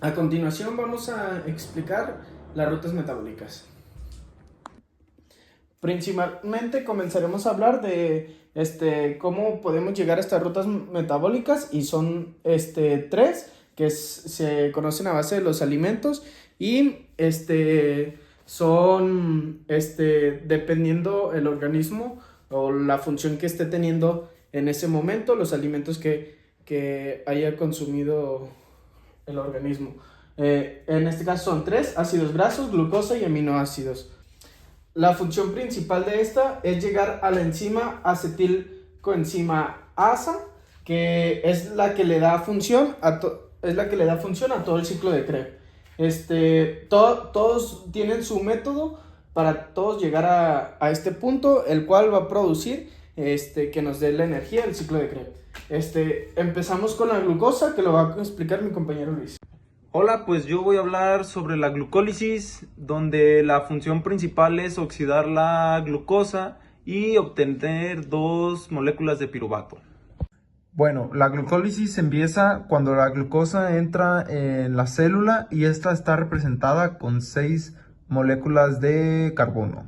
A continuación vamos a explicar las rutas metabólicas. Principalmente comenzaremos a hablar de cómo podemos llegar a estas rutas metabólicas, y son tres que se conocen a base de los alimentos y son dependiendo el organismo o la función que esté teniendo en ese momento, los alimentos que haya consumido el organismo. En este caso son tres: ácidos grasos, glucosa y aminoácidos. La función principal de esta es llegar a la enzima acetilcoenzima ASA, que es la que le da función a todo el ciclo de Krebs. Todos tienen su método para todos llegar a este punto, el cual va a producir que nos dé la energía del ciclo de Krebs. Empezamos con la glucosa, que lo va a explicar mi compañero Luis. Hola, pues yo voy a hablar sobre la glucólisis, donde la función principal es oxidar la glucosa y obtener dos moléculas de piruvato. Bueno, la glucólisis empieza cuando la glucosa entra en la célula y esta está representada con 6 moléculas de carbono.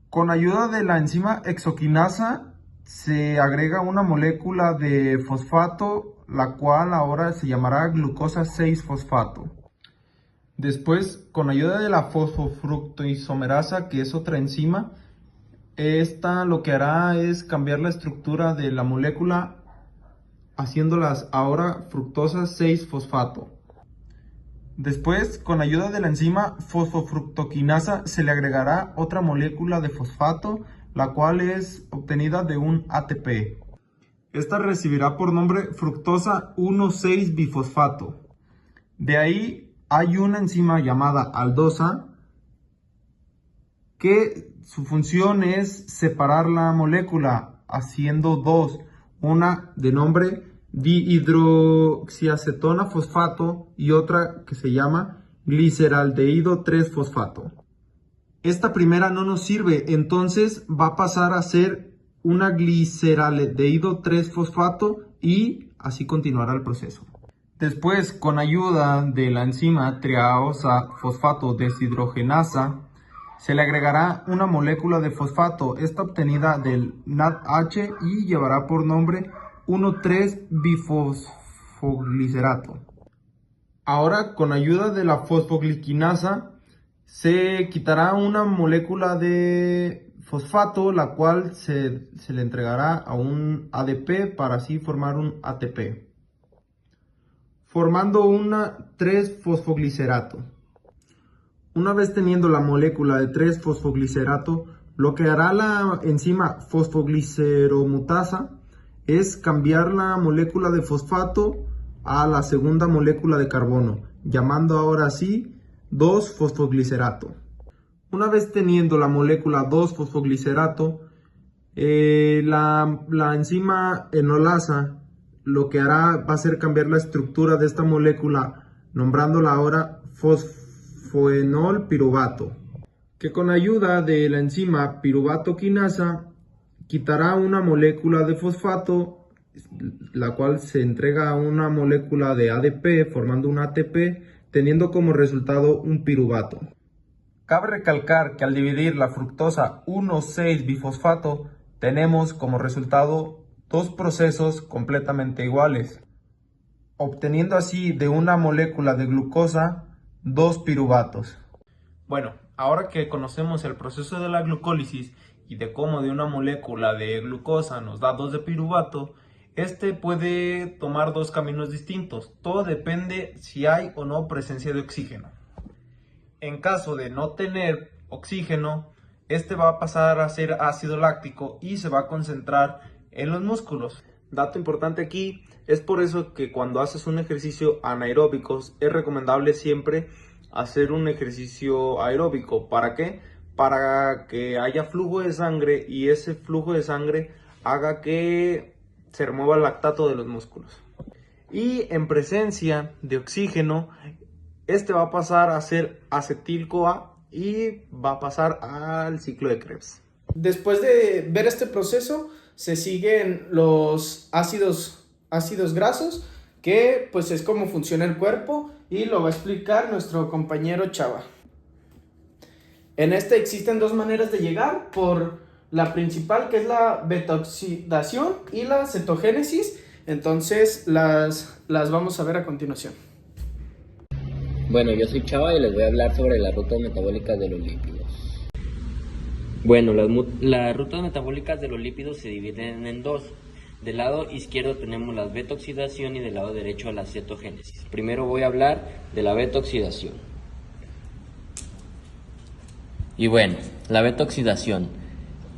Con ayuda de la enzima hexoquinasa se agrega una molécula de fosfato, la cual ahora se llamará glucosa 6-fosfato. Después, con ayuda de la fosfofructoisomerasa, que es otra enzima, esta lo que hará es cambiar la estructura de la molécula, haciéndolas ahora fructosa 6-fosfato. Después, con ayuda de la enzima fosfofructoquinasa, se le agregará otra molécula de fosfato, la cual es obtenida de un ATP. Esta recibirá por nombre fructosa 1,6-bifosfato. De ahí hay una enzima llamada aldosa, que su función es separar la molécula haciendo dos, una de nombre dihidroxiacetona fosfato y otra que se llama gliceraldehído 3-fosfato. Esta primera no nos sirve, entonces va a pasar a ser una gliceraldehído 3-fosfato y así continuará el proceso. Después, con ayuda de la enzima triaosa fosfato deshidrogenasa, se le agregará una molécula de fosfato, esta obtenida del NADH, y llevará por nombre 1,3-bifosfoglicerato. Ahora, con ayuda de la fosfoglicinasa, se quitará una molécula de fosfato, la cual se le entregará a un ADP para así formar un ATP, formando una 3-fosfoglicerato. Una vez teniendo la molécula de 3-fosfoglicerato, lo que hará la enzima fosfogliceromutasa es cambiar la molécula de fosfato a la segunda molécula de carbono, llamando ahora así 2-fosfoglicerato. Una vez teniendo la molécula 2-fosfoglicerato, la enzima enolasa lo que hará va a ser cambiar la estructura de esta molécula, nombrándola ahora fosfoenol piruvato, que con ayuda de la enzima piruvato quinasa quitará una molécula de fosfato, la cual se entrega a una molécula de ADP formando un ATP, teniendo como resultado un piruvato. Cabe recalcar que al dividir la fructosa 1,6-bifosfato tenemos como resultado dos procesos completamente iguales, obteniendo así de una molécula de glucosa dos piruvatos. Bueno, ahora que conocemos el proceso de la glucólisis y de cómo de una molécula de glucosa nos da dos de piruvato, este puede tomar dos caminos distintos. Todo depende si hay o no presencia de oxígeno. En caso de no tener oxígeno, este va a pasar a ser ácido láctico y se va a concentrar en los músculos. Dato importante aquí, es por eso que cuando haces un ejercicio anaeróbico es recomendable siempre hacer un ejercicio aeróbico. ¿Para qué? Para que haya flujo de sangre y ese flujo de sangre haga que se remueva el lactato de los músculos. Y en presencia de oxígeno, este va a pasar a ser acetil-CoA y va a pasar al ciclo de Krebs. Después de ver este proceso, se siguen los ácidos grasos, que pues es cómo funciona el cuerpo y lo va a explicar nuestro compañero Chava. En este existen dos maneras de llegar, por la principal, que es la beta-oxidación, y la cetogénesis. Entonces las vamos a ver a continuación. Bueno, yo soy Chava y les voy a hablar sobre las rutas metabólicas de los lípidos. Bueno, las rutas metabólicas de los lípidos se dividen en dos. Del lado izquierdo tenemos la beta-oxidación y del lado derecho la cetogénesis. Primero voy a hablar de la beta-oxidación. Y bueno, la beta-oxidación.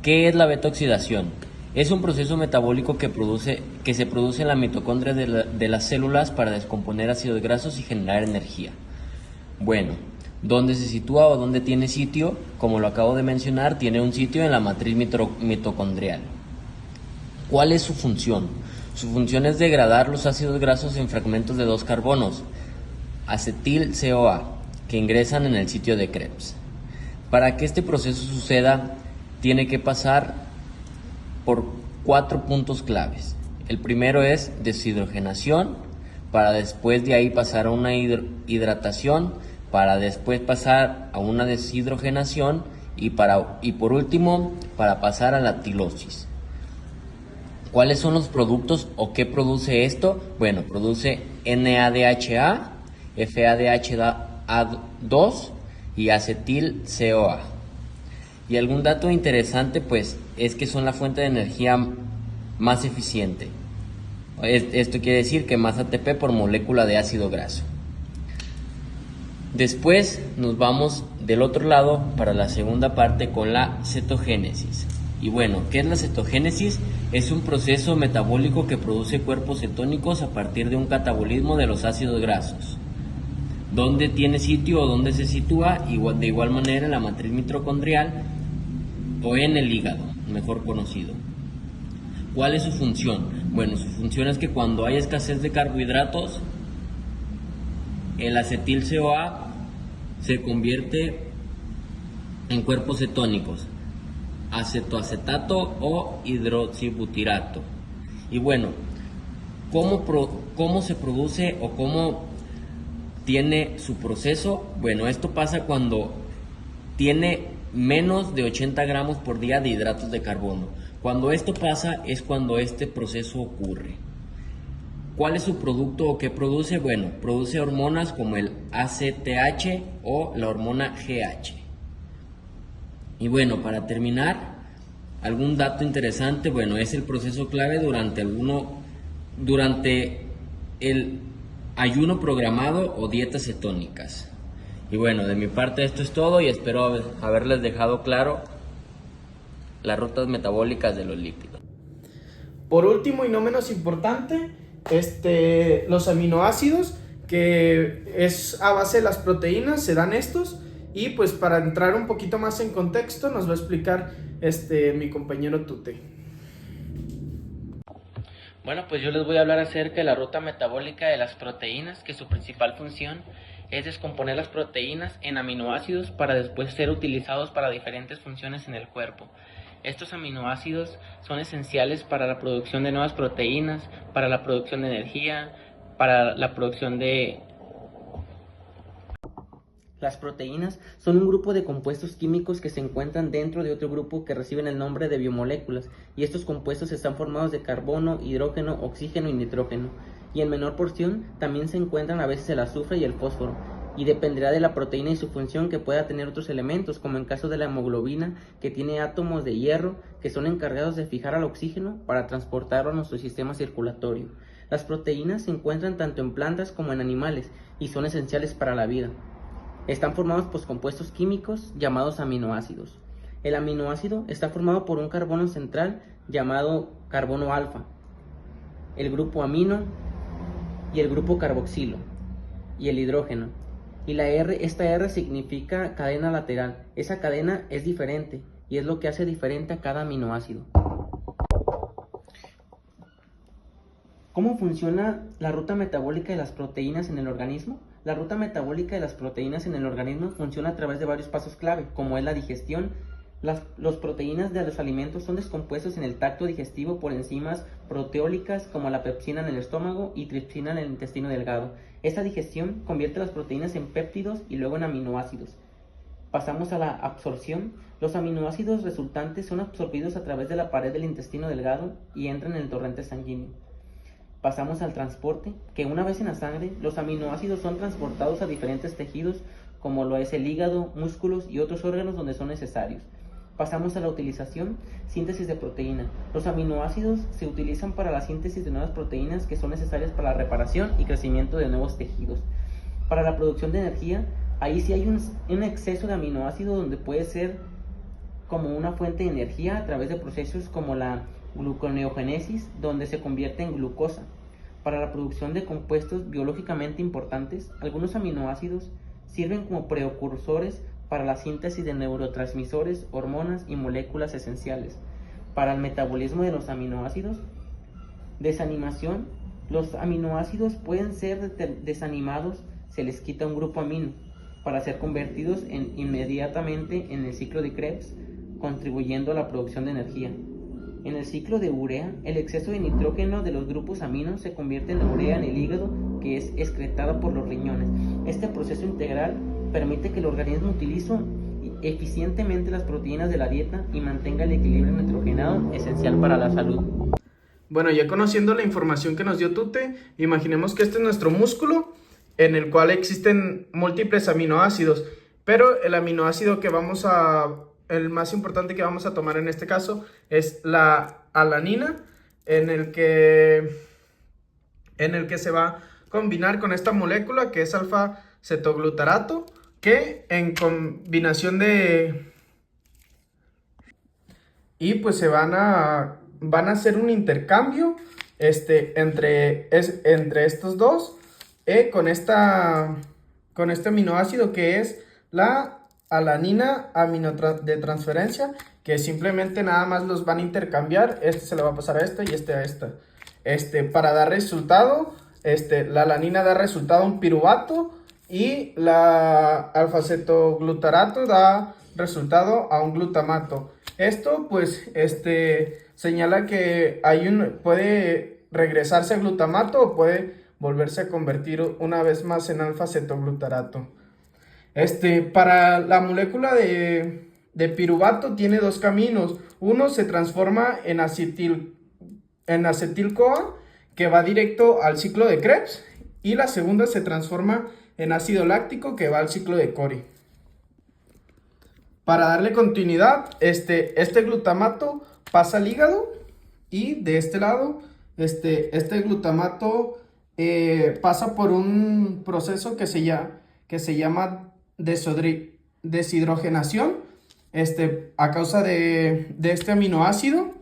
¿Qué es la beta-oxidación? Es un proceso metabólico que se produce en la mitocondria de las células para descomponer ácidos grasos y generar energía. Bueno, ¿dónde se sitúa o dónde tiene sitio? Como lo acabo de mencionar, tiene un sitio en la matriz mitocondrial. ¿Cuál es su función? Su función es degradar los ácidos grasos en fragmentos de 2 carbonos, acetil-CoA, que ingresan en el sitio de Krebs. Para que este proceso suceda, tiene que pasar por 4 puntos claves. El primero es deshidrogenación, para después de ahí pasar a una hidratación, para después pasar a una deshidrogenación y por último para pasar a la tilosis. ¿Cuáles son los productos o qué produce esto? Bueno, produce NADHA, FADH2 y acetil-CoA. Y algún dato interesante pues es que son la fuente de energía más eficiente. Esto quiere decir que más ATP por molécula de ácido graso. Después nos vamos del otro lado para la segunda parte con la cetogénesis. Y bueno, ¿qué es la cetogénesis? Es un proceso metabólico que produce cuerpos cetónicos a partir de un catabolismo de los ácidos grasos. ¿Dónde tiene sitio o dónde se sitúa? De igual manera en la matriz mitocondrial o en el hígado, mejor conocido. ¿Cuál es su función? Bueno, su función es que cuando hay escasez de carbohidratos, el acetil-CoA se convierte en cuerpos cetónicos, acetoacetato o hidroxibutirato. Y bueno, ¿cómo se produce o cómo tiene su proceso? Bueno, esto pasa cuando tiene menos de 80 gramos por día de hidratos de carbono. Cuando esto pasa es cuando este proceso ocurre. ¿Cuál es su producto o qué produce? Bueno, produce hormonas como el ACTH o la hormona GH. Y bueno, para terminar, algún dato interesante, bueno, es el proceso clave durante el ayuno programado o dietas cetónicas. Y bueno, de mi parte esto es todo y espero haberles dejado claro las rutas metabólicas de los lípidos. Por último y no menos importante, los aminoácidos, que es a base de las proteínas, se dan estos. Y pues para entrar un poquito más en contexto nos va a explicar mi compañero Tute. Bueno, pues yo les voy a hablar acerca de la ruta metabólica de las proteínas, que su principal función es descomponer las proteínas en aminoácidos para después ser utilizados para diferentes funciones en el cuerpo. Estos aminoácidos son esenciales para la producción de nuevas proteínas, para la producción de energía, para la producción de... Las proteínas son un grupo de compuestos químicos que se encuentran dentro de otro grupo que reciben el nombre de biomoléculas, y estos compuestos están formados de carbono, hidrógeno, oxígeno y nitrógeno, y en menor porción también se encuentran a veces el azufre y el fósforo, y dependerá de la proteína y su función que pueda tener otros elementos, como en caso de la hemoglobina, que tiene átomos de hierro que son encargados de fijar al oxígeno para transportarlo a nuestro sistema circulatorio. Las proteínas se encuentran tanto en plantas como en animales y son esenciales para la vida. Están formados por compuestos químicos llamados aminoácidos. El aminoácido está formado por un carbono central llamado carbono alfa, el grupo amino y el grupo carboxilo y el hidrógeno. Y esta R significa cadena lateral. Esa cadena es diferente y es lo que hace diferente a cada aminoácido. ¿Cómo funciona la ruta metabólica de las proteínas en el organismo? La ruta metabólica de las proteínas en el organismo funciona a través de varios pasos clave, como es la digestión, Los proteínas de los alimentos son descompuestos en el tracto digestivo por enzimas proteólicas como la pepsina en el estómago y tripsina en el intestino delgado. Esta digestión convierte las proteínas en péptidos y luego en aminoácidos. Pasamos a la absorción. Los aminoácidos resultantes son absorbidos a través de la pared del intestino delgado y entran en el torrente sanguíneo. Pasamos al transporte, que una vez en la sangre, los aminoácidos son transportados a diferentes tejidos como lo es el hígado, músculos y otros órganos donde son necesarios. Pasamos a la utilización, síntesis de proteína. Los aminoácidos se utilizan para la síntesis de nuevas proteínas que son necesarias para la reparación y crecimiento de nuevos tejidos. Para la producción de energía, ahí sí hay un exceso de aminoácidos donde puede ser como una fuente de energía a través de procesos como la gluconeogénesis, donde se convierte en glucosa. Para la producción de compuestos biológicamente importantes, algunos aminoácidos sirven como precursores para la síntesis de neurotransmisores, hormonas y moléculas esenciales. Para el metabolismo de los aminoácidos, desanimación, los aminoácidos pueden ser desanimados, se les quita un grupo amino para ser convertidos inmediatamente en el ciclo de Krebs, contribuyendo a la producción de energía. En el ciclo de urea, el exceso de nitrógeno de los grupos aminos se convierte en la urea en el hígado, que es excretada por los riñones. Este proceso integral permite que el organismo utilice eficientemente las proteínas de la dieta y mantenga el equilibrio nitrogenado esencial para la salud. Bueno, ya conociendo la información que nos dio Tute, imaginemos que este es nuestro músculo en el cual existen múltiples aminoácidos, pero el aminoácido el más importante que vamos a tomar en este caso es la alanina, en el que se va a combinar con esta molécula que es alfa-cetoglutarato, que en combinación y pues se van a hacer un intercambio entre estos dos con este aminoácido que es la alanina de transferencia, que simplemente nada más los van a intercambiar. Este se le va a pasar a este y este a esta. Para dar resultado, la alanina da resultado a un piruvato y la alfa-cetoglutarato da resultado a un glutamato. Esto pues señala que puede regresarse a glutamato o puede volverse a convertir una vez más en alfa-cetoglutarato. Para la molécula de piruvato tiene dos caminos. Uno se transforma en acetil-CoA, que va directo al ciclo de Krebs, y la segunda se transforma en ácido láctico, que va al ciclo de Cori. Para darle continuidad, este glutamato pasa al hígado, y de este lado, este glutamato pasa por un proceso que se llama deshidrogenación a causa de este aminoácido,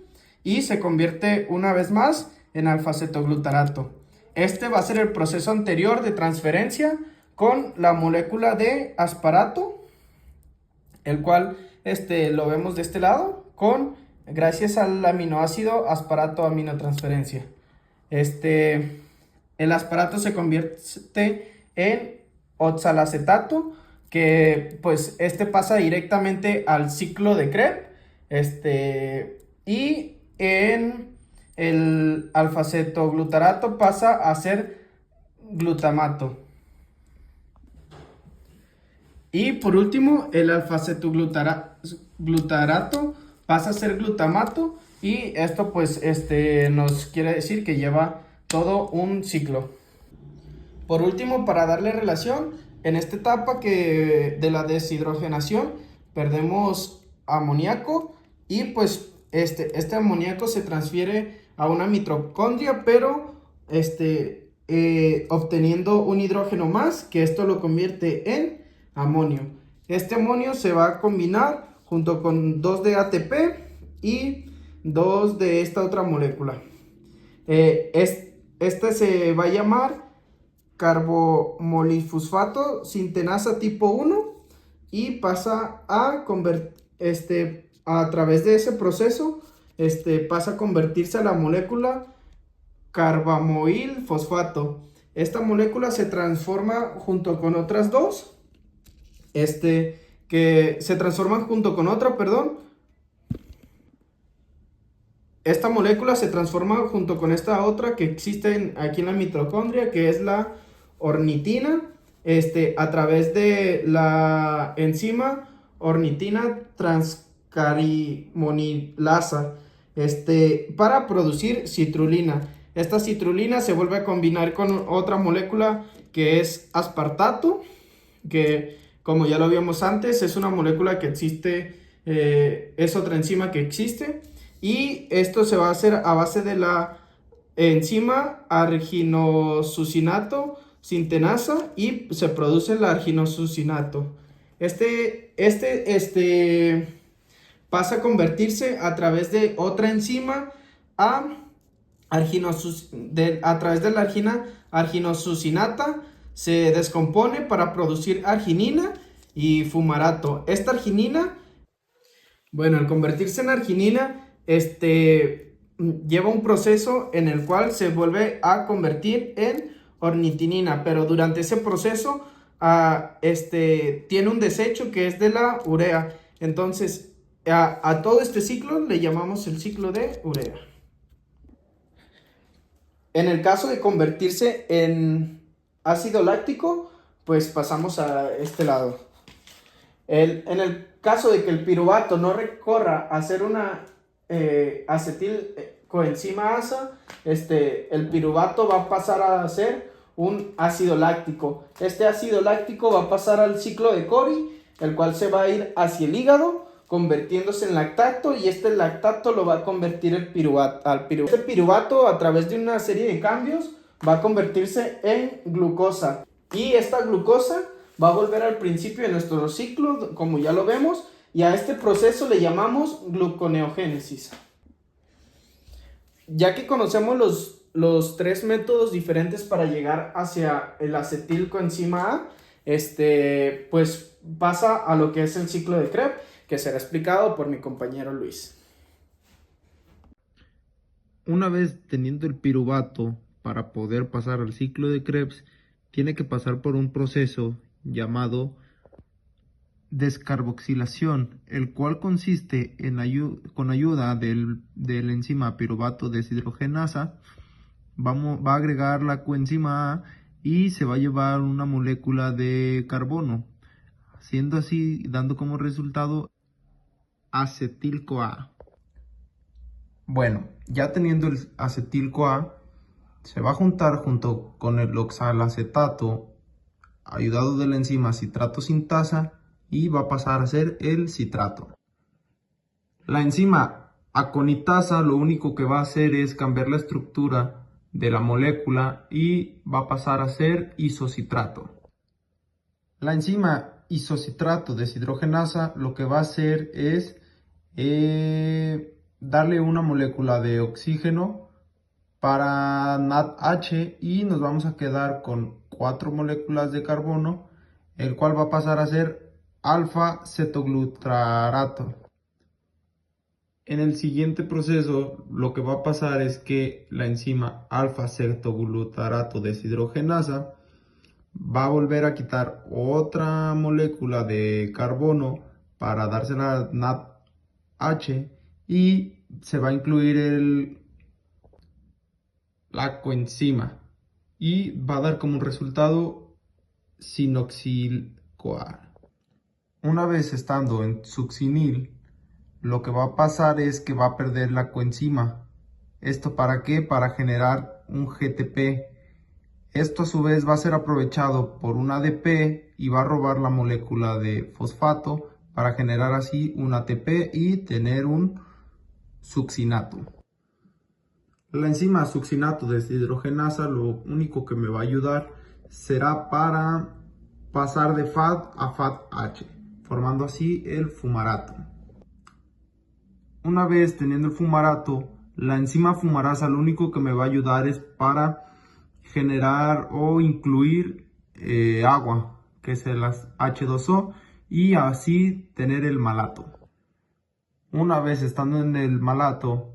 y se convierte una vez más en alfa-cetoglutarato. Va a ser el proceso anterior de transferencia con la molécula de asparato, el cual lo vemos de este lado gracias al aminoácido asparato aminotransferencia. El asparato se convierte en oxalacetato, que pues pasa directamente al ciclo de Krebs, y en el alfa-cetoglutarato pasa a ser glutamato. Y por último, el alfa-cetoglutarato pasa a ser glutamato, y esto pues nos quiere decir que lleva todo un ciclo. Por último, para darle relación, en esta etapa de la deshidrogenación perdemos amoníaco, y pues este amoníaco se transfiere a una mitocondria, pero obteniendo un hidrógeno más, que esto lo convierte en amonio. Este amonio se va a combinar junto con 2 de ATP y 2 de esta otra molécula. Se va a llamar carbomolifosfato sintenasa tipo 1, y pasa a a través de ese proceso pasa a convertirse a la molécula carbamoil fosfato. Esta molécula se transforma junto con otras dos, que se transforman junto con otra, esta molécula se transforma junto con esta otra que existe aquí en la mitocondria, que es la ornitina, a través de la enzima ornitina transcarimonilasa, para producir citrulina. Esta citrulina se vuelve a combinar con otra molécula que es aspartato, que como ya lo vimos antes, es una molécula que existe, es otra enzima que existe, y esto se va a hacer a base de la enzima arginosucinato sintenasa y se produce el arginosucinato. Pasa a convertirse a través de otra enzima a través de la arginosucinata, se descompone para producir arginina y fumarato. Esta arginina, bueno, al convertirse en arginina, lleva un proceso en el cual se vuelve a convertir en ornitinina, pero durante ese proceso tiene un desecho que es de la urea. Entonces a todo este ciclo le llamamos el ciclo de urea. En el caso de convertirse en ácido láctico, pues pasamos a este lado. En el caso de que el piruvato no recorra a hacer una acetilcoenzima asa, el piruvato va a pasar a ser un ácido láctico. Este ácido láctico va a pasar al ciclo de Cori, el cual se va a ir hacia el hígado, convirtiéndose en lactato, y este lactato lo va a convertir al piruvato. Este piruvato, a través de una serie de cambios, va a convertirse en glucosa, y esta glucosa va a volver al principio de nuestro ciclo, como ya lo vemos, y a este proceso le llamamos gluconeogénesis. Ya que conocemos los tres métodos diferentes para llegar hacia el acetilcoenzima A, pues pasa a lo que es el ciclo de Krebs, que será explicado por mi compañero Luis. Una vez teniendo el piruvato, para poder pasar al ciclo de Krebs, tiene que pasar por un proceso llamado descarboxilación, el cual consiste en con ayuda del enzima piruvato deshidrogenasa, va a agregar la coenzima A y se va a llevar una molécula de carbono, siendo así, dando como resultado acetil-CoA. Bueno, ya teniendo el acetil-CoA, se va a juntar junto con el oxalacetato, ayudado de la enzima citrato sintasa, y va a pasar a ser el citrato. La enzima aconitasa lo único que va a hacer es cambiar la estructura de la molécula y va a pasar a ser isocitrato. La enzima isocitrato deshidrogenasa lo que va a hacer es darle una molécula de oxígeno para NADH, y nos vamos a quedar con 4 moléculas de carbono, el cual va a pasar a ser alfa-cetoglutarato. En el siguiente proceso lo que va a pasar es que la enzima alfa-cetoglutarato deshidrogenasa va a volver a quitar otra molécula de carbono para dársela a NADH, y se va a incluir la coenzima y va a dar como resultado sinoxil-CoA. Una vez estando en succinil, lo que va a pasar es que va a perder la coenzima. ¿Esto para qué? Para generar un GTP. Esto a su vez va a ser aprovechado por un ADP y va a robar la molécula de fosfato para generar así un ATP y tener un succinato. La enzima succinato deshidrogenasa lo único que me va a ayudar será para pasar de FAD a FADH, formando así el fumarato. Una vez teniendo el fumarato, la enzima fumarasa lo único que me va a ayudar es para generar o incluir agua, que es el H2O, y así tener el malato. Una vez estando en el malato,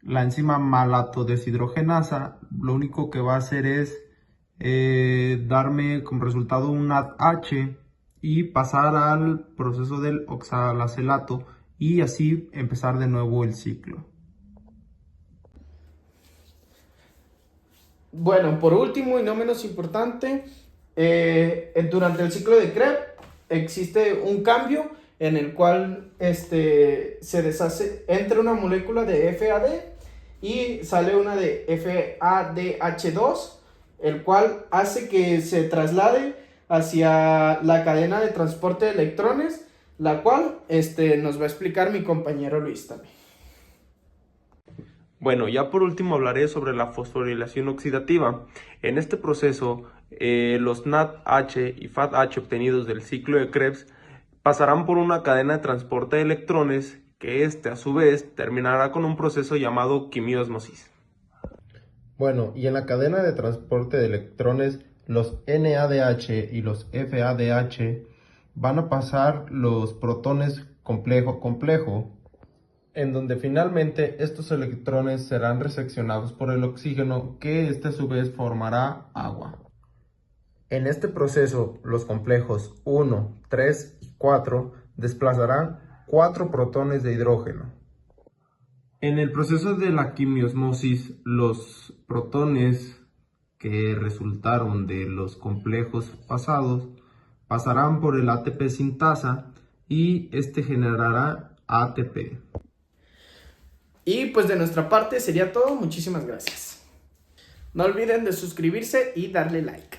la enzima malato deshidrogenasa lo único que va a hacer es darme como resultado un H y pasar al proceso del oxalacelato y así empezar de nuevo el ciclo. Bueno, por último y no menos importante, durante el ciclo de Krebs existe un cambio en el cual se deshace, entra una molécula de FAD y sale una de FADH2, el cual hace que se traslade hacia la cadena de transporte de electrones, la cual nos va a explicar mi compañero Luis también. Bueno, ya por último hablaré sobre la fosforilación oxidativa. En este proceso, los NADH y FADH obtenidos del ciclo de Krebs pasarán por una cadena de transporte de electrones que a su vez terminará con un proceso llamado quimiósmosis. Bueno, y en la cadena de transporte de electrones, los NADH y los FADH van a pasar los protones complejo-complejo, en donde finalmente estos electrones serán reseccionados por el oxígeno, que a su vez formará agua. En este proceso, los complejos 1, 3 y 4 desplazarán 4 protones de hidrógeno. En el proceso de la quimiosmosis, los protones que resultaron de los complejos pasados pasarán por el ATP sintasa y generará ATP. Y pues de nuestra parte sería todo. Muchísimas gracias. No olviden de suscribirse y darle like.